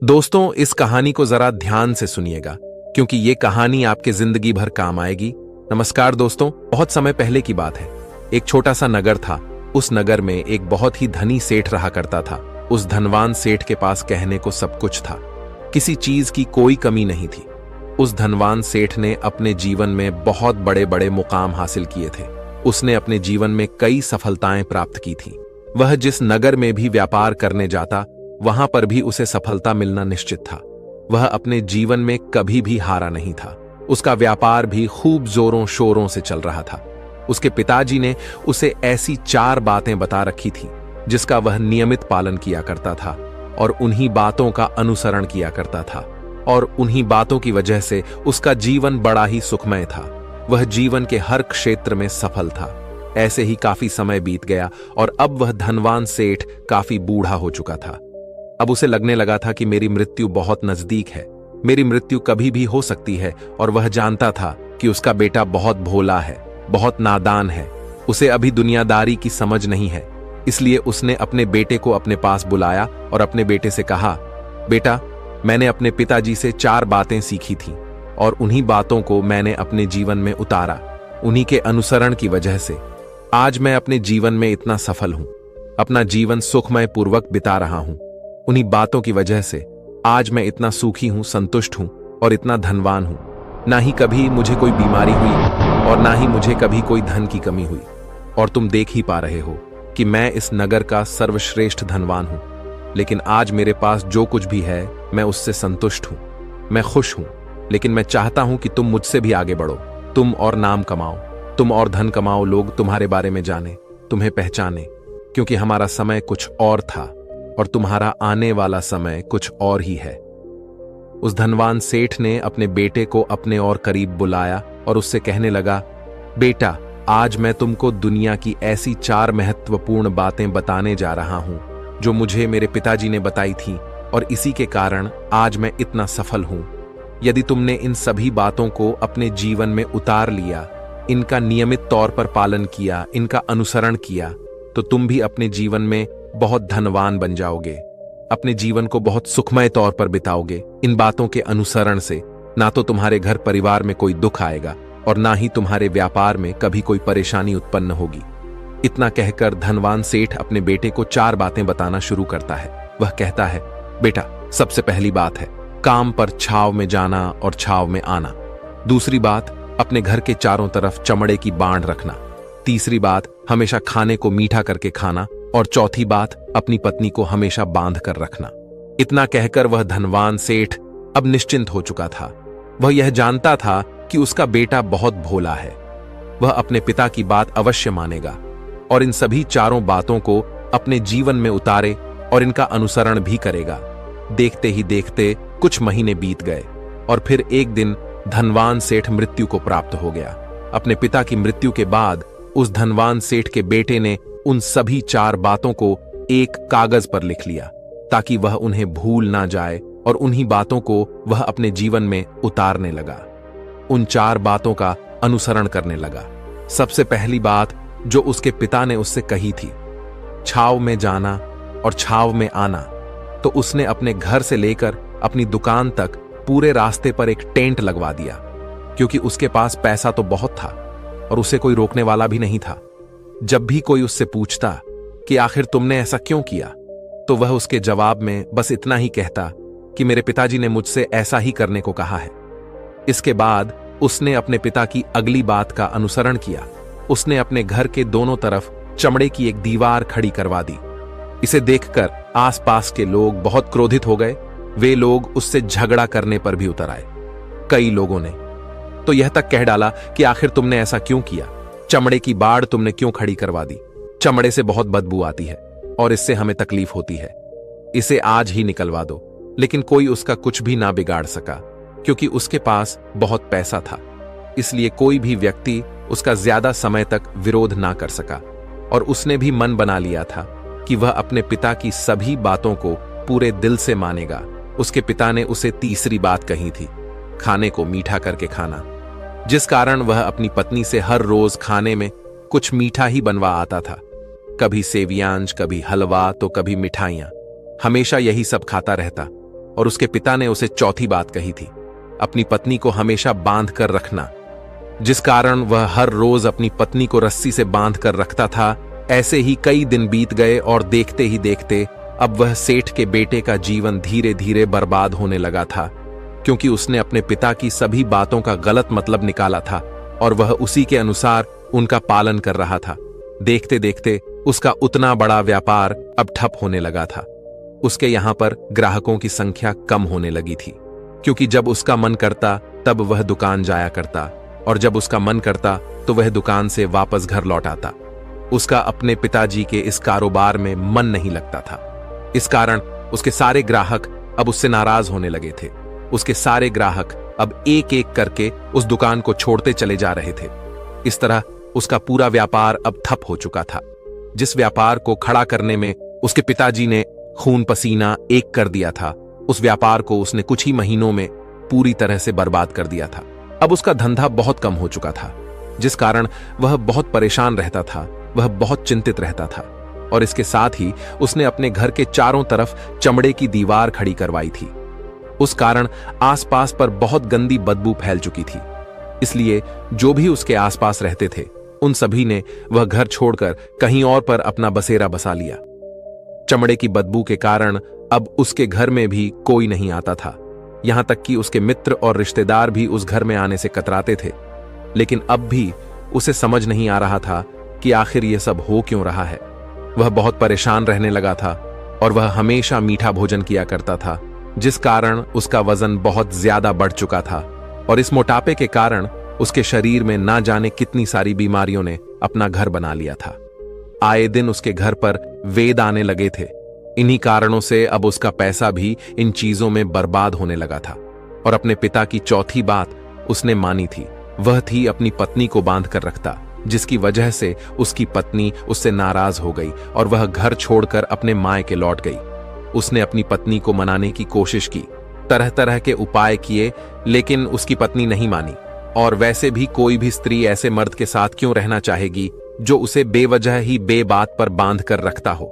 दोस्तों, इस कहानी को जरा ध्यान से सुनिएगा क्योंकि ये कहानी आपके जिंदगी भर काम आएगी। नमस्कार दोस्तों, बहुत समय पहले की बात है। एक छोटा सा नगर था। उस नगर में एक बहुत ही धनी सेठ रहा करता था। उस धनवान सेठ के पास कहने को सब कुछ था, किसी चीज की कोई कमी नहीं थी। उस धनवान सेठ ने अपने जीवन में बहुत बड़े बड़े मुकाम हासिल किए थे। उसने अपने जीवन में कई सफलताएं प्राप्त की थी। वह जिस नगर में भी व्यापार करने जाता, वहां पर भी उसे सफलता मिलना निश्चित था। वह अपने जीवन में कभी भी हारा नहीं था। उसका व्यापार भी खूब जोरों शोरों से चल रहा था। उसके पिताजी ने उसे ऐसी 4 बातें बता रखी थी जिसका वह नियमित पालन किया करता था और उन्हीं बातों का अनुसरण किया करता था। और उन्हीं बातों की वजह से उसका जीवन बड़ा ही सुखमय था। वह जीवन के हर क्षेत्र में सफल था। ऐसे ही काफी समय बीत गया और अब वह धनवान सेठ काफी बूढ़ा हो चुका था। अब उसे लगने लगा था कि मेरी मृत्यु बहुत नजदीक है। मेरी मृत्यु कभी भी हो सकती है। और वह जानता था कि उसका बेटा बहुत भोला है, बहुत नादान है। उसे अभी दुनियादारी की समझ नहीं है। इसलिए उसने अपने बेटे को अपने पास बुलाया और अपने बेटे से कहा, बेटा, मैंने अपने पिताजी से 4 बातें सीखी थीं और उन्हीं बातों को मैंने अपने जीवन में उतारा। उन्हीं के अनुसरण की वजह से आज मैं अपने जीवन में इतना सफल हूं। अपना जीवन सुखमय पूर्वक बिता रहा हूं। उन्हीं बातों की वजह से आज मैं इतना सुखी हूं, संतुष्ट हूं और इतना धनवान हूं। ना ही कभी मुझे कोई बीमारी हुई और ना ही मुझे कभी कोई धन की कमी हुई। और तुम देख ही पा रहे हो कि मैं इस नगर का सर्वश्रेष्ठ धनवान हूं। लेकिन आज मेरे पास जो कुछ भी है, मैं उससे संतुष्ट हूं, मैं खुश हूं। लेकिन मैं चाहता हूं कि तुम मुझसे भी आगे बढ़ो। तुम और नाम कमाओ, तुम और धन कमाओ, लोग तुम्हारे बारे में जाने, तुम्हें पहचाने। क्योंकि हमारा समय कुछ और था और तुम्हारा आने वाला समय कुछ और ही है। उस धनवान सेठ ने अपने बेटे को अपने और करीब बुलाया और उससे कहने लगा, बेटा, आज मैं तुमको दुनिया की ऐसी 4 महत्वपूर्ण बातें बताने जा रहा हूं जो मुझे मेरे पिताजी ने बताई थी और इसी के कारण आज मैं इतना सफल हूं। यदि तुमने इन सभी बातों को अपने जीवन में उतार लिया, इनका नियमित तौर पर पालन किया, इनका अनुसरण किया, तो तुम भी अपने जीवन में बहुत धनवान बन जाओगे। अपने जीवन को बहुत सुखमय तौर पर बिताओगे। इन बातों के अनुसरण से ना तो तुम्हारे घर परिवार में कोई दुख आएगा और ना ही तुम्हारे व्यापार में कभी कोई परेशानी उत्पन्न होगी। इतना कहकर धनवान सेठ अपने बेटे को 4 बातें बताना शुरू करता है। वह कहता है, बेटा, सबसे पहली बात है काम पर छाव में जाना और छाव में आना। दूसरी बात, अपने घर के चारों तरफ चमड़े की बांध रखना। तीसरी बात, हमेशा खाने को मीठा करके खाना। और चौथी बात, अपनी पत्नी को हमेशा बांध कर रखना। इतना कहकर वह धनवान सेठ अब निश्चिंत हो चुका था। वह यह जानता था कि उसका बेटा बहुत भोला है। वह अपने पिता की बात अवश्य मानेगा और इन सभी 4 बातों को अपने जीवन में उतारे और इनका अनुसरण भी करेगा। देखते ही देखते कुछ महीने बीत गए और फिर एक दिन धनवान सेठ मृत्यु को प्राप्त हो गया। अपने पिता की मृत्यु के बाद उस धनवान सेठ के बेटे ने उन सभी 4 बातों को एक कागज पर लिख लिया ताकि वह उन्हें भूल ना जाए और उन्हीं बातों को वह अपने जीवन में उतारने लगा। उन 4 बातों का अनुसरण करने लगा। सबसे पहली बात जो उसके पिता ने उससे कही थी, छाव में जाना और छाव में आना, तो उसने अपने घर से लेकर अपनी दुकान तक पूरे रास्ते पर एक टेंट लगवा दिया। क्योंकि उसके पास पैसा तो बहुत था और उसे कोई रोकने वाला भी नहीं था। जब भी कोई उससे पूछता कि आखिर तुमने ऐसा क्यों किया, तो वह उसके जवाब में बस इतना ही कहता कि मेरे पिताजी ने मुझसे ऐसा ही करने को कहा है। इसके बाद उसने अपने पिता की अगली बात का अनुसरण किया। उसने अपने घर के दोनों तरफ चमड़े की एक दीवार खड़ी करवा दी। इसे देखकर आसपास के लोग बहुत क्रोधित हो गए। वे लोग उससे झगड़ा करने पर भी उतर आए। कई लोगों ने तो यह तक कह डाला कि आखिर तुमने ऐसा क्यों किया, चमड़े की बाड़ तुमने क्यों खड़ी करवा दी? चमड़े से बहुत बदबू आती है और इससे हमें तकलीफ होती है, इसे आज ही निकलवा दो। लेकिन कोई उसका कुछ भी ना बिगाड़ सका क्योंकि उसके पास बहुत पैसा था। इसलिए कोई भी व्यक्ति उसका ज्यादा समय तक विरोध ना कर सका और उसने भी मन बना लिया था कि वह अपने पिता की सभी बातों को पूरे दिल से मानेगा। उसके पिता ने उसे तीसरी बात कही थी, खाने को मीठा करके खाना, जिस कारण वह अपनी पत्नी से हर रोज खाने में कुछ मीठा ही बनवा आता था। कभी सेवियांज, कभी हलवा, तो कभी मिठाइयां। हमेशा यही सब खाता रहता। और उसके पिता ने उसे चौथी बात कही थी, अपनी पत्नी को हमेशा बांध कर रखना। जिस कारण वह हर रोज अपनी पत्नी को रस्सी से बांध कर रखता था। ऐसे ही कई दिन बीत गए और देखते ही देखते अब वह सेठ के बेटे का जीवन धीरे धीरे बर्बाद होने लगा था, क्योंकि उसने अपने पिता की सभी बातों का गलत मतलब निकाला था और वह उसी के अनुसार उनका पालन कर रहा था। देखते देखते उसका उतना बड़ा व्यापार अब ठप होने लगा था। उसके यहां पर ग्राहकों की संख्या कम होने लगी थी, क्योंकि जब उसका मन करता तब वह दुकान जाया करता और जब उसका मन करता तो वह दुकान से वापस घर लौट आता। उसका अपने पिताजी के इस कारोबार में मन नहीं लगता था। इस कारण उसके सारे ग्राहक अब उससे नाराज होने लगे थे। उसके सारे ग्राहक अब एक एक करके उस दुकान को छोड़ते चले जा रहे थे। इस तरह उसका पूरा व्यापार अब ठप हो चुका था। जिस व्यापार को खड़ा करने में उसके पिताजी ने खून पसीना एक कर दिया था, उस व्यापार को उसने कुछ ही महीनों में पूरी तरह से बर्बाद कर दिया था। अब उसका धंधा बहुत कम हो चुका था, जिस कारण वह बहुत परेशान रहता था, वह बहुत चिंतित रहता था। और इसके साथ ही उसने अपने घर के चारों तरफ चमड़े की दीवार खड़ी करवाई थी। उस कारण आसपास पर बहुत गंदी बदबू फैल चुकी थी। इसलिए जो भी उसके आसपास रहते थे उन सभी ने वह घर छोड़कर कहीं और पर अपना बसेरा बसा लिया। चमड़े की बदबू के कारण अब उसके घर में भी कोई नहीं आता था। यहां तक कि उसके मित्र और रिश्तेदार भी उस घर में आने से कतराते थे। लेकिन अब भी उसे समझ नहीं आ रहा था कि आखिर यह सब हो क्यों रहा है। वह बहुत परेशान रहने लगा था और वह हमेशा मीठा भोजन किया करता था, जिस कारण उसका वजन बहुत ज्यादा बढ़ चुका था। और इस मोटापे के कारण उसके शरीर में ना जाने कितनी सारी बीमारियों ने अपना घर बना लिया था। आए दिन उसके घर पर वेद आने लगे थे। इन्हीं कारणों से अब उसका पैसा भी इन चीजों में बर्बाद होने लगा था। और अपने पिता की चौथी बात उसने मानी थी, वह थी अपनी पत्नी को बांध कर रखता, जिसकी वजह से उसकी पत्नी उससे नाराज हो गई और वह घर छोड़कर अपने मायके लौट गई। उसने अपनी पत्नी को मनाने की कोशिश की, तरह तरह के उपाय किए, लेकिन उसकी पत्नी नहीं मानी। और वैसे भी कोई भी स्त्री ऐसे मर्द के साथ क्यों रहना चाहेगी जो उसे बेवजह ही बेबात पर बांध कर रखता हो।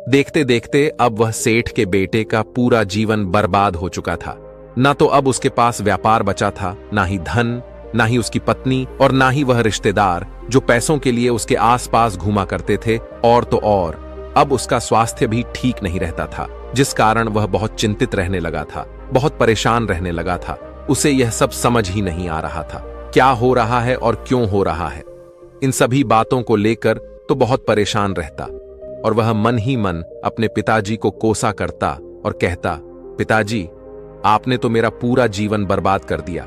देखते देखते अब वह सेठ के बेटे का पूरा जीवन बर्बाद हो चुका था। ना तो अब उसके पास व्यापार बचा था, ना ही धन, ना ही उसकी पत्नी और ना ही वह रिश्तेदार जो पैसों के लिए उसके आसपास घूमा करते थे। और तो और अब उसका स्वास्थ्य भी ठीक नहीं रहता था, जिस कारण वह बहुत चिंतित रहने लगा था, बहुत परेशान रहने लगा था। उसे यह सब समझ ही नहीं आ रहा था, क्या हो रहा है और क्यों हो रहा है। इन सभी बातों को लेकर तो बहुत परेशान रहता और वह मन ही मन अपने पिताजी को कोसा करता और कहता, पिताजी, आपने तो मेरा पूरा जीवन बर्बाद कर दिया।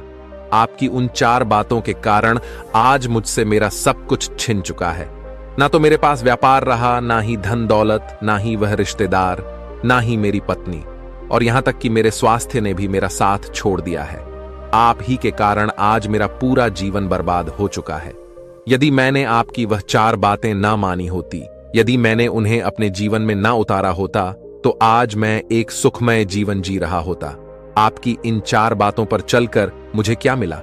आपकी उन 4 बातों के कारण आज मुझसे मेरा सब कुछ छिन चुका है। ना तो मेरे पास व्यापार रहा, ना ही धन दौलत, ना ही वह रिश्तेदार, ना ही मेरी पत्नी, और यहां तक कि मेरे स्वास्थ्य ने भी मेरा साथ छोड़ दिया है। आप ही के कारण आज मेरा पूरा जीवन बर्बाद हो चुका है। यदि मैंने आपकी वह 4 बातें ना मानी होती, यदि मैंने उन्हें अपने जीवन में ना उतारा होता, तो आज मैं एक सुखमय जीवन जी रहा होता। आपकी इन 4 बातों पर चलकर मुझे क्या मिला?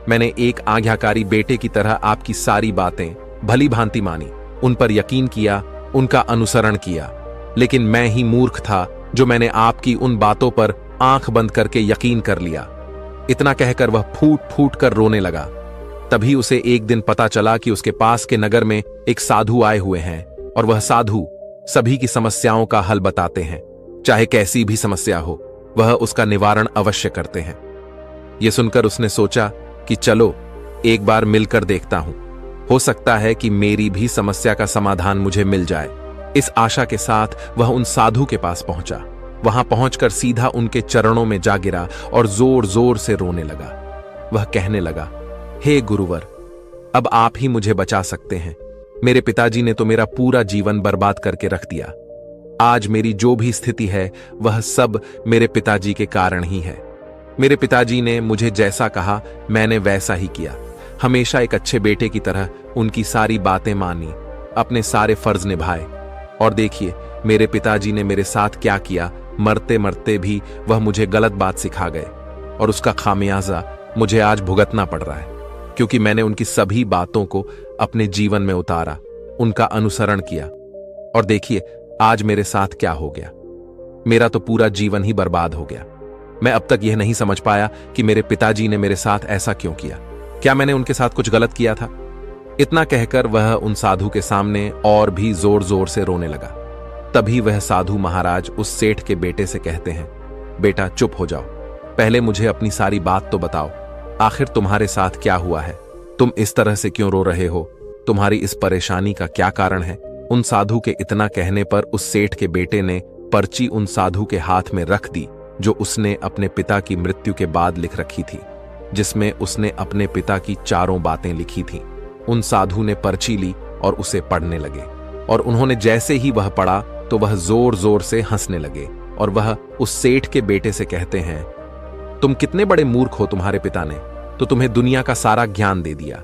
मैंने एक आज्ञाकारी बेटे की तरह आपकी सारी बातें भली भांति मानी, उन पर यकीन किया, उनका अनुसरण किया। लेकिन मैं ही मूर्ख था जो मैंने आपकी उन बातों पर आंख बंद करके यकीन कर लिया। इतना कहकर वह फूट फूट कर रोने लगा। तभी उसे एक दिन पता चला कि उसके पास के नगर में एक साधु आए हुए हैं और वह साधु सभी की समस्याओं का हल बताते हैं। चाहे कैसी भी समस्या हो, वह उसका निवारण अवश्य करते हैं। यह सुनकर उसने सोचा कि चलो एक बार मिलकर देखता हूं, हो सकता है कि मेरी भी समस्या का समाधान मुझे मिल जाए। इस आशा के साथ वह उन साधु के पास पहुंचा। वहां पहुंचकर सीधा उनके चरणों में जा गिरा और जोर जोर से रोने लगा। वह कहने लगा, हे गुरुवर, अब आप ही मुझे बचा सकते हैं। मेरे पिताजी ने तो मेरा पूरा जीवन बर्बाद करके रख दिया। आज मेरी जो भी स्थिति है वह सब मेरे पिताजी के कारण ही है। मेरे पिताजी ने मुझे जैसा कहा मैंने वैसा ही किया। हमेशा एक अच्छे बेटे की तरह उनकी सारी बातें मानी, अपने सारे फर्ज निभाए। और देखिए मेरे पिताजी ने मेरे साथ क्या किया। मरते मरते भी वह मुझे गलत बात सिखा गए और उसका खामियाजा मुझे आज भुगतना पड़ रहा है, क्योंकि मैंने उनकी सभी बातों को अपने जीवन में उतारा, उनका अनुसरण किया। और देखिए आज मेरे साथ क्या हो गया। मेरा तो पूरा जीवन ही बर्बाद हो गया। मैं अब तक यह नहीं समझ पाया कि मेरे पिताजी ने मेरे साथ ऐसा क्यों किया। क्या मैंने उनके साथ कुछ गलत किया था? इतना कहकर वह उन साधु के सामने और भी जोर जोर से रोने लगा। तभी वह साधु महाराज उस सेठ के बेटे से कहते हैं, बेटा चुप हो जाओ, पहले मुझे अपनी सारी बात तो बताओ। आखिर तुम्हारे साथ क्या हुआ है? तुम इस तरह से क्यों रो रहे हो? तुम्हारी इस परेशानी का क्या कारण है? उन साधु के इतना कहने पर उस सेठ के बेटे ने पर्ची उन साधु के हाथ में रख दी, जो उसने अपने पिता की मृत्यु के बाद लिख रखी थी, जिसमें उसने अपने पिता की चारों बातें लिखी थीं। उन साधु ने पर्ची ली और उसे पढ़ने लगे, और उन्होंने जैसे ही वह पढ़ा तो वह जोर जोर से हंसने लगे, और वह उस सेठ के बेटे से कहते हैं, तुम कितने बड़े मूर्ख हो। तुम्हारे पिता ने तो तुम्हें दुनिया का सारा ज्ञान दे दिया,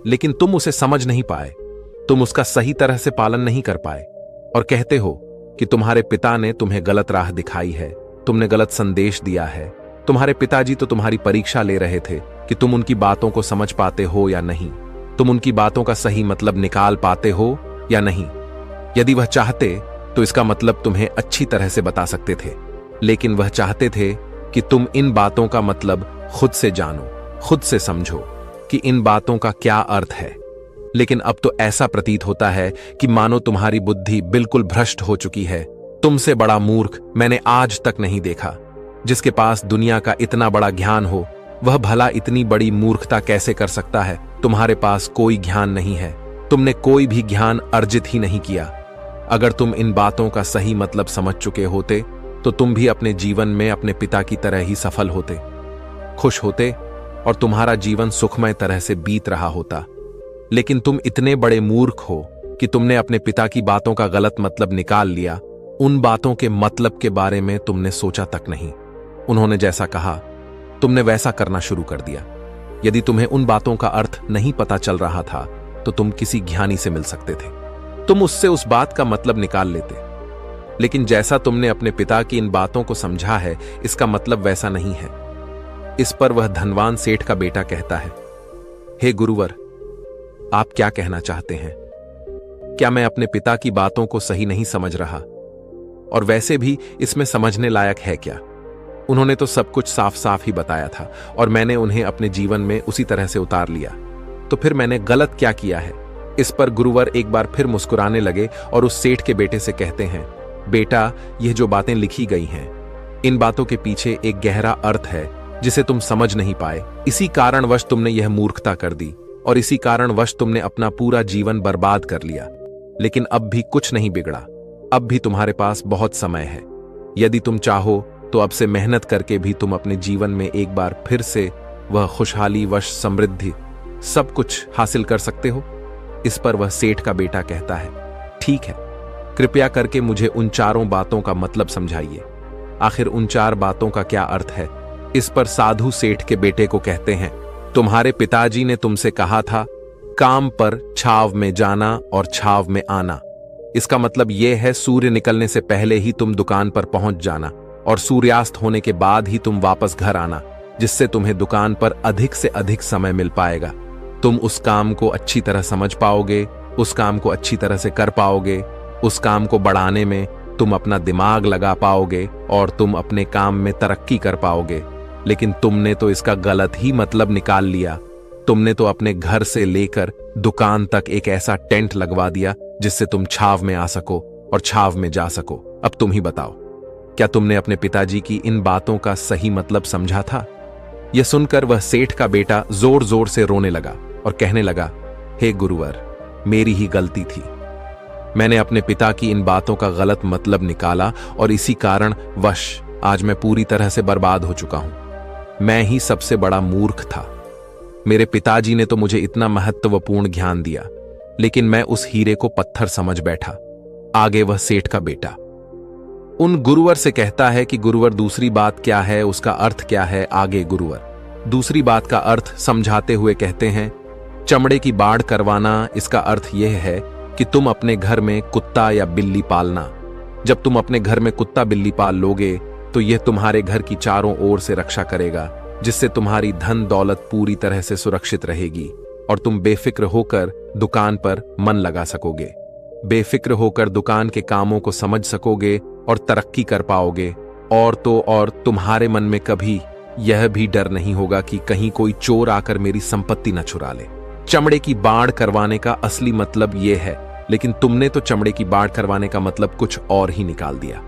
लेकिन तुम उसे समझ नहीं पाए, तुम उसका सही तरह से पालन नहीं कर पाए, और कहते हो कि तुम्हारे पिता ने तुम्हें गलत राह दिखाई है, तुमने गलत संदेश दिया है। तुम्हारे पिताजी तो तुम्हारी परीक्षा ले रहे थे कि तुम उनकी बातों को समझ पाते हो या नहीं, तुम उनकी बातों का सही मतलब निकाल पाते हो या नहीं। यदि वह चाहते तो इसका मतलब तुम्हें अच्छी तरह से बता सकते थे, लेकिन वह चाहते थे कि तुम इन बातों का मतलब खुद से जानो, खुद से समझो कि इन बातों का क्या अर्थ है। लेकिन अब तो ऐसा प्रतीत होता है कि मानो तुम्हारी बुद्धि बिल्कुल भ्रष्ट हो चुकी है। तुमसे बड़ा मूर्ख मैंने आज तक नहीं देखा। जिसके पास दुनिया का इतना बड़ा ज्ञान हो, वह भला इतनी बड़ी मूर्खता कैसे कर सकता है? तुम्हारे पास कोई ज्ञान नहीं है, तुमने कोई भी ज्ञान अर्जित ही नहीं किया। अगर तुम इन बातों का सही मतलब समझ चुके होते तो तुम भी अपने जीवन में अपने पिता की तरह ही सफल होते, खुश होते, और तुम्हारा जीवन सुखमय तरह से बीत रहा होता। लेकिन तुम इतने बड़े मूर्ख हो कि तुमने अपने पिता की बातों का गलत मतलब निकाल लिया। उन बातों के मतलब के बारे में तुमने सोचा तक नहीं। उन्होंने जैसा कहा तुमने वैसा करना शुरू कर दिया। यदि तुम्हें उन बातों का अर्थ नहीं पता चल रहा था तो तुम किसी ज्ञानी से मिल सकते थे, तुम उससे उस बात का मतलब निकाल लेते। लेकिन जैसा तुमने अपने पिता की इन बातों को समझा है, इसका मतलब वैसा नहीं है। इस पर वह धनवान सेठ का बेटा कहता है, हे गुरुवर, आप क्या कहना चाहते हैं? क्या मैं अपने पिता की बातों को सही नहीं समझ रहा? और वैसे भी इसमें समझने लायक है क्या? उन्होंने तो सब कुछ साफ साफ ही बताया था और मैंने उन्हें अपने जीवन में उसी तरह से उतार लिया, तो फिर मैंने गलत क्या किया है? इस पर गुरुवर एक बार फिर मुस्कुराने लगे और उस सेठ के बेटे से कहते हैं, बेटा, यह जो बातें लिखी गई हैं, इन बातों के पीछे एक गहरा अर्थ है जिसे तुम समझ नहीं पाए। इसी कारणवश तुमने यह मूर्खता कर दी और इसी कारणवश तुमने अपना पूरा जीवन बर्बाद कर लिया। लेकिन अब भी कुछ नहीं बिगड़ा, अब भी तुम्हारे पास बहुत समय है। यदि तुम चाहो तो अब से मेहनत करके भी तुम अपने जीवन में एक बार फिर से वह खुशहाली, वश, समृद्धि सब कुछ हासिल कर सकते हो। इस पर वह सेठ का बेटा कहता है, ठीक है, कृपया करके मुझे उन चारों बातों का मतलब समझाइए। आखिर उन चार बातों का क्या अर्थ है? इस पर साधु सेठ के बेटे को कहते हैं, तुम्हारे पिताजी ने तुमसे कहा था, काम पर छाव में जाना और छाव में आना। इसका मतलब यह है सूर्य निकलने से पहले ही तुम दुकान पर पहुंच जाना और सूर्यास्त होने के बाद ही तुम वापस घर आना, जिससे तुम्हें दुकान पर अधिक से अधिक समय मिल पाएगा। तुम उस काम को अच्छी तरह समझ पाओगे, उस काम को अच्छी तरह से कर पाओगे, उस काम को बढ़ाने में तुम अपना दिमाग लगा पाओगे और तुम अपने काम में तरक्की कर पाओगे। लेकिन तुमने तो इसका गलत ही मतलब निकाल लिया। तुमने तो अपने घर से लेकर दुकान तक एक ऐसा टेंट लगवा दिया जिससे तुम छाव में आ सको और छाव में जा सको। अब तुम ही बताओ, क्या तुमने अपने पिताजी की इन बातों का सही मतलब समझा था? यह सुनकर वह सेठ का बेटा जोर जोर से रोने लगा और कहने लगा, हे गुरुवर, मेरी ही गलती थी। मैंने अपने पिता की इन बातों का गलत मतलब निकाला और इसी कारण वश आज मैं पूरी तरह से बर्बाद हो चुका हूं। मैं ही सबसे बड़ा मूर्ख था। मेरे पिताजी ने तो मुझे इतना महत्वपूर्ण ज्ञान दिया, लेकिन मैं उस हीरे को पत्थर समझ बैठा। आगे वह सेठ का बेटा उन गुरुवर से कहता है कि गुरुवर, दूसरी बात क्या है, उसका अर्थ क्या है? आगे गुरुवर दूसरी बात का अर्थ समझाते हुए कहते हैं, चमड़े की बाड़ करवाना, इसका अर्थ यह है कि तुम अपने घर में कुत्ता या बिल्ली पालना। जब तुम अपने घर में कुत्ता बिल्ली पाल लोगे तो यह तुम्हारे घर की चारों ओर से रक्षा करेगा, जिससे तुम्हारी धन दौलत पूरी तरह से सुरक्षित रहेगी और तुम बेफिक्र होकर दुकान पर मन लगा सकोगे, बेफिक्र होकर दुकान के कामों को समझ सकोगे और तरक्की कर पाओगे। और तो और तुम्हारे मन में कभी यह भी डर नहीं होगा कि कहीं कोई चोर आकर मेरी संपत्ति न चुरा ले। चमड़े की बाढ़ करवाने का असली मतलब यह है, लेकिन तुमने तो चमड़े की बाढ़ करवाने का मतलब कुछ और ही निकाल दिया।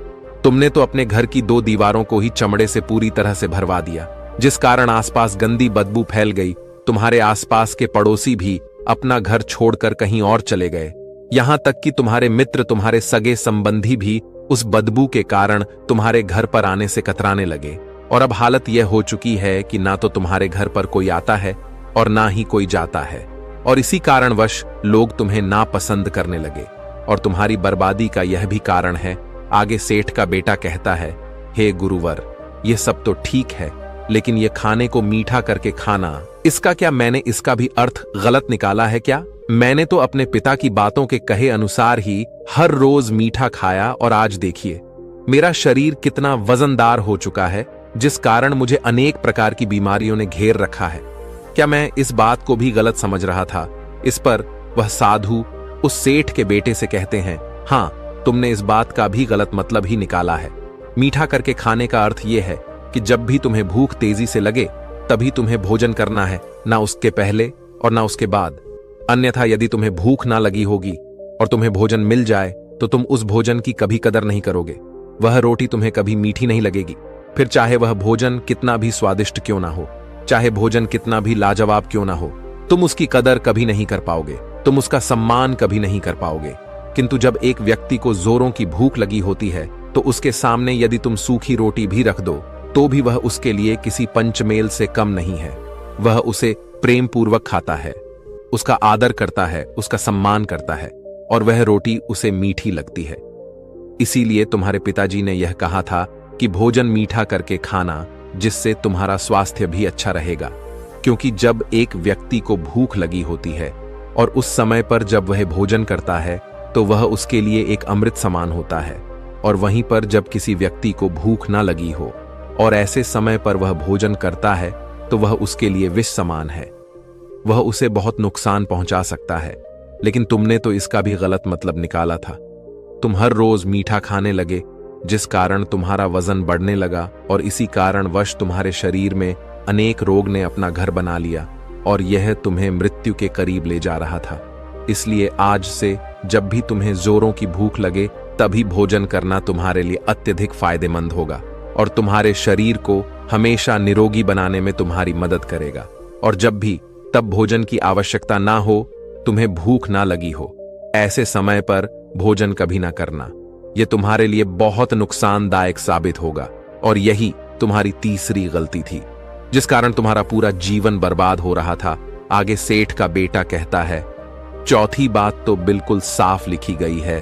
तुमने तो अपने घर की 2 दीवारों को ही चमड़े से पूरी तरह से भरवा दिया, जिस कारण आसपास गंदी बदबू फैल गई। तुम्हारे आसपास के पड़ोसी भी अपना घर छोड़कर कहीं और चले गए। यहां तक कि तुम्हारे मित्र, तुम्हारे सगे संबंधी भी उस बदबू के कारण तुम्हारे घर पर आने से कतराने लगे। और अब हालत यह हो चुकी है कि ना तो तुम्हारे घर पर कोई आता है और ना ही कोई जाता है, और इसी कारणवश लोग तुम्हें नापसंद करने लगे। और तुम्हारी बर्बादी का यह भी कारण है। आगे सेठ का बेटा कहता है, हे गुरुवर, यह सब तो ठीक है, लेकिन यह खाने को मीठा करके खाना, इसका क्या मैंने इसका भी अर्थ गलत निकाला है क्या? मैंने तो अपने पिता की बातों के कहे अनुसार ही हर रोज मीठा खाया, और आज देखिए मेरा शरीर कितना वजनदार हो चुका है, जिस कारण मुझे अनेक प्रकार की बीमारियों ने घेर रखा है। क्या मैं इस बात को भी गलत समझ रहा था? इस पर वह साधु उस सेठ के बेटे से कहते हैं, हाँ, तुमने इस बात का भी गलत मतलब ही निकाला है। मीठा करके खाने का अर्थ यह है कि जब भी तुम्हें भूख तेजी से लगे तभी तुम्हें भोजन करना है, ना उसके पहले और ना उसके बाद। अन्यथा यदि तुम्हें भूख ना लगी होगी और तुम्हें भोजन मिल जाए तो तुम उस भोजन की कभी कदर नहीं करोगे। वह रोटी तुम्हें कभी मीठी नहीं लगेगी, फिर चाहे वह भोजन कितना भी स्वादिष्ट क्यों ना हो, चाहे भोजन कितना भी लाजवाब क्यों ना हो, तुम उसकी कदर कभी नहीं कर पाओगे, तुम उसका सम्मान कभी नहीं कर पाओगे। किंतु जब एक व्यक्ति को जोरों की भूख लगी होती है तो उसके सामने यदि तुम सूखी रोटी भी रख दो तो भी वह उसके लिए किसी पंचमेल से कम नहीं है। वह उसे प्रेम पूर्वक खाता है, उसका आदर करता है, उसका सम्मान करता है, और वह रोटी उसे मीठी लगती है। इसीलिए तुम्हारे पिताजी ने यह कहा था कि भोजन मीठा करके खाना, जिससे तुम्हारा स्वास्थ्य भी अच्छा रहेगा। क्योंकि जब एक व्यक्ति को भूख लगी होती है और उस समय पर जब वह भोजन करता है तो वह उसके लिए एक अमृत समान होता है, और वहीं पर जब किसी व्यक्ति को भूख ना लगी हो और ऐसे समय पर वह भोजन करता है तो वह उसके लिए विष समान है, वह उसे बहुत नुकसान पहुंचा सकता है। लेकिन तुमने तो इसका भी गलत मतलब निकाला था। तुम हर रोज मीठा खाने लगे, जिस कारण तुम्हारा वजन बढ़ने लगा, और इसी कारणवश तुम्हारे शरीर में अनेक रोग ने अपना घर बना लिया और यह तुम्हें मृत्यु के करीब ले जा रहा था। इसलिए आज से जब भी तुम्हें जोरों की भूख लगे तभी भोजन करना तुम्हारे लिए अत्यधिक फायदेमंद होगा और तुम्हारे शरीर को हमेशा निरोगी बनाने में तुम्हारी मदद करेगा। और जब भी तब भोजन की आवश्यकता ना हो, तुम्हें भूख ना लगी हो, ऐसे समय पर भोजन कभी ना करना। यह तुम्हारे लिए बहुत नुकसानदायक साबित होगा, और यही तुम्हारी तीसरी गलती थी जिस कारण तुम्हारा पूरा जीवन बर्बाद हो रहा था। आगे सेठ का बेटा कहता है, चौथी बात तो बिल्कुल साफ लिखी गई है,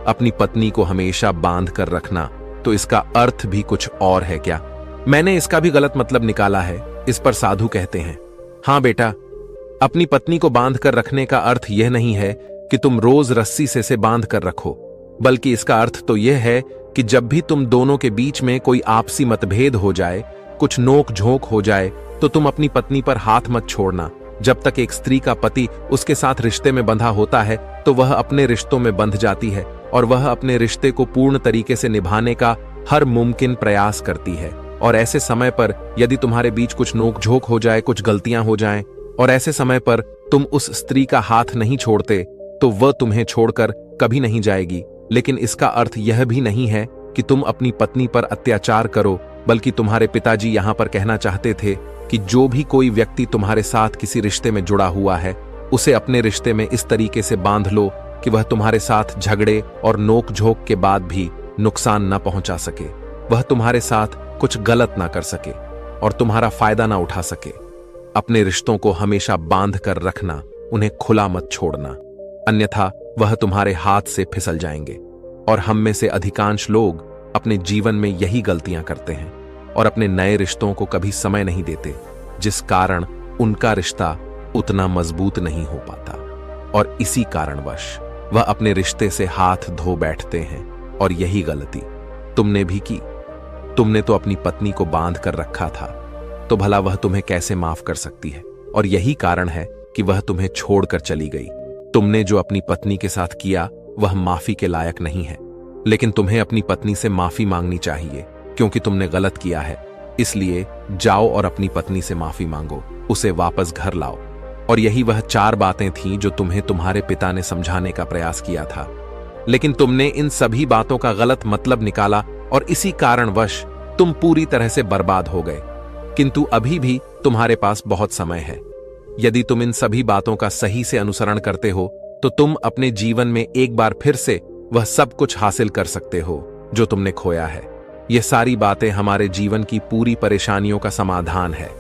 अपनी पत्नी को हमेशा बांध कर रखना। तो इसका अर्थ भी कुछ और है क्या? मैंने इसका भी गलत मतलब निकाला है। इस पर साधु कहते हैं, हाँ बेटा, अपनी पत्नी को बांध कर रखने का अर्थ यह नहीं है कि तुम रोज रस्सी से बांध कर रखो, बल्कि इसका अर्थ तो यह है कि जब भी तुम दोनों के बीच में कोई आपसी मतभेद हो जाए, कुछ नोक झोंक हो जाए, तो तुम अपनी पत्नी पर हाथ मत छोड़ना। जब तक एक स्त्री का पति उसके साथ रिश्ते में बंधा होता है तो वह अपने रिश्तों में बंध जाती है और वह अपने रिश्ते को पूर्ण तरीके से निभाने का हर मुमकिन प्रयास करती है। और ऐसे समय पर यदि तुम्हारे बीच कुछ नोक झोंक हो जाए, कुछ गलतियां हो जाएं, और ऐसे समय पर तुम उस स्त्री का हाथ नहीं छोड़ते तो वह तुम्हें छोड़कर कभी नहीं जाएगी। लेकिन इसका अर्थ यह भी नहीं है कि तुम अपनी पत्नी पर अत्याचार करो, बल्कि तुम्हारे पिताजी यहां पर कहना चाहते थे कि जो भी कोई व्यक्ति तुम्हारे साथ किसी रिश्ते में जुड़ा हुआ है, उसे अपने रिश्ते में इस तरीके से बांध लो कि वह तुम्हारे साथ झगड़े और नोक झोंक के बाद भी नुकसान न पहुंचा सके, वह तुम्हारे साथ कुछ गलत ना कर सके और तुम्हारा फायदा ना उठा सके। अपने रिश्तों को हमेशा बांध कर रखना, उन्हें खुला मत छोड़ना, अन्यथा वह तुम्हारे हाथ से फिसल जाएंगे। और हम में से अधिकांश लोग अपने जीवन में यही गलतियां करते हैं और अपने नए रिश्तों को कभी समय नहीं देते, जिस कारण उनका रिश्ता उतना मजबूत नहीं हो पाता और इसी कारणवश वह अपने रिश्ते से हाथ धो बैठते हैं। और यही गलती तुमने भी की। तुमने तो अपनी पत्नी को बांध कर रखा था, तो भला वह तुम्हें कैसे माफ कर सकती है? और यही कारण है कि वह तुम्हें छोड़कर चली गई। तुमने जो अपनी पत्नी के साथ किया वह माफी के लायक नहीं है, लेकिन तुम्हें अपनी पत्नी से माफी मांगनी चाहिए क्योंकि तुमने गलत किया है। इसलिए जाओ और अपनी पत्नी से माफी मांगो, उसे वापस घर लाओ। और यही वह 4 बातें थीं जो तुम्हें तुम्हारे पिता ने समझाने का प्रयास किया था, लेकिन तुमने इन सभी बातों का गलत मतलब निकाला और इसी कारणवश तुम पूरी तरह से बर्बाद हो गए। किंतु अभी भी तुम्हारे पास बहुत समय है। यदि तुम इन सभी बातों का सही से अनुसरण करते हो तो तुम अपने जीवन में एक बार फिर से वह सब कुछ हासिल कर सकते हो जो तुमने खोया है। ये सारी बातें हमारे जीवन की पूरी परेशानियों का समाधान है।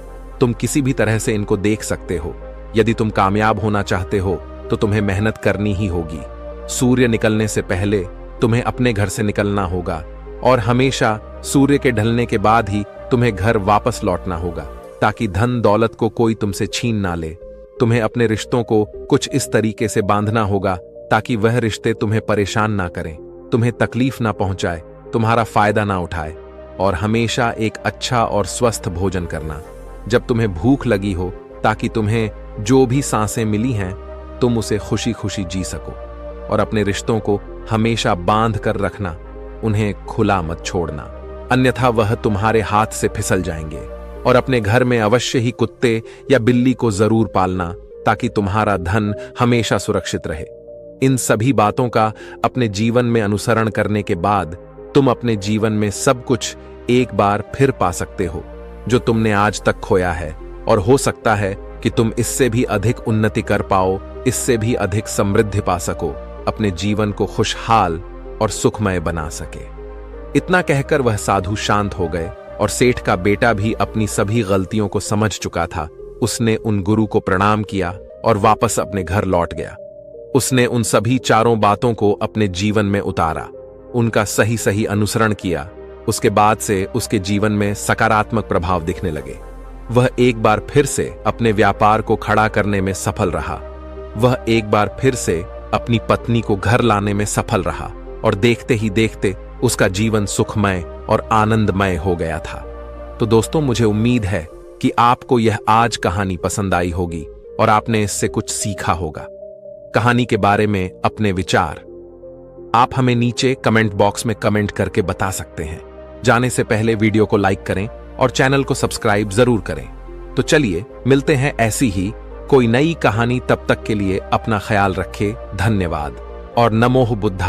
तुम किसी भी तरह से इनको देख सकते हो। यदि तुम कामयाब होना चाहते हो तो तुम्हें मेहनत करनी ही होगी। सूर्य निकलने से पहले तुम्हें अपने घर से निकलना होगा और हमेशा सूर्य के ढलने के बाद ही तुम्हें घर वापस लौटना होगा, ताकि धन दौलत को कोई तुमसे छीन ना ले। तुम्हें अपने रिश्तों को कुछ इस तरीके से बांधना होगा ताकि वह रिश्ते तुम्हें परेशान ना करें, तुम्हें तकलीफ ना पहुंचाए, तुम्हारा फायदा ना उठाए। और हमेशा एक अच्छा और स्वस्थ भोजन करना जब तुम्हें भूख लगी हो, ताकि तुम्हें जो भी सांसें मिली हैं तुम उसे खुशी खुशी जी सको। और अपने रिश्तों को हमेशा बांध कर रखना, उन्हें खुला मत छोड़ना, अन्यथा वह तुम्हारे हाथ से फिसल जाएंगे। और अपने घर में अवश्य ही कुत्ते या बिल्ली को जरूर पालना, ताकि तुम्हारा धन हमेशा सुरक्षित रहे। इन सभी बातों का अपने जीवन में अनुसरण करने के बाद तुम अपने जीवन में सब कुछ एक बार फिर पा सकते हो जो तुमने आज तक खोया है। और हो सकता है कि तुम इससे भी अधिक उन्नति कर पाओ, इससे भी अधिक समृद्धि पा सको, अपने जीवन को खुशहाल और सुखमय बना सके। इतना कहकर वह साधु शांत हो गए और सेठ का बेटा भी अपनी सभी गलतियों को समझ चुका था। उसने उन गुरु को प्रणाम किया और वापस अपने घर लौट गया। उसने उन सभी 4 बातों को अपने जीवन में उतारा, उनका सही सही अनुसरण किया। उसके बाद से उसके जीवन में सकारात्मक प्रभाव दिखने लगे। वह एक बार फिर से अपने व्यापार को खड़ा करने में सफल रहा। वह एक बार फिर से अपनी पत्नी को घर लाने में सफल रहा और देखते ही देखते उसका जीवन सुखमय और आनंदमय हो गया था। तो दोस्तों, मुझे उम्मीद है कि आपको यह आज कहानी पसंद आई होगी और आपने इससे कुछ सीखा होगा। कहानी के बारे में अपने विचार आप हमें नीचे कमेंट बॉक्स में कमेंट करके बता सकते हैं। जाने से पहले वीडियो को लाइक करें और चैनल को सब्सक्राइब जरूर करें। तो चलिए मिलते हैं ऐसी ही कोई नई कहानी। तब तक के लिए अपना ख्याल रखें। धन्यवाद और नमो बुद्धा।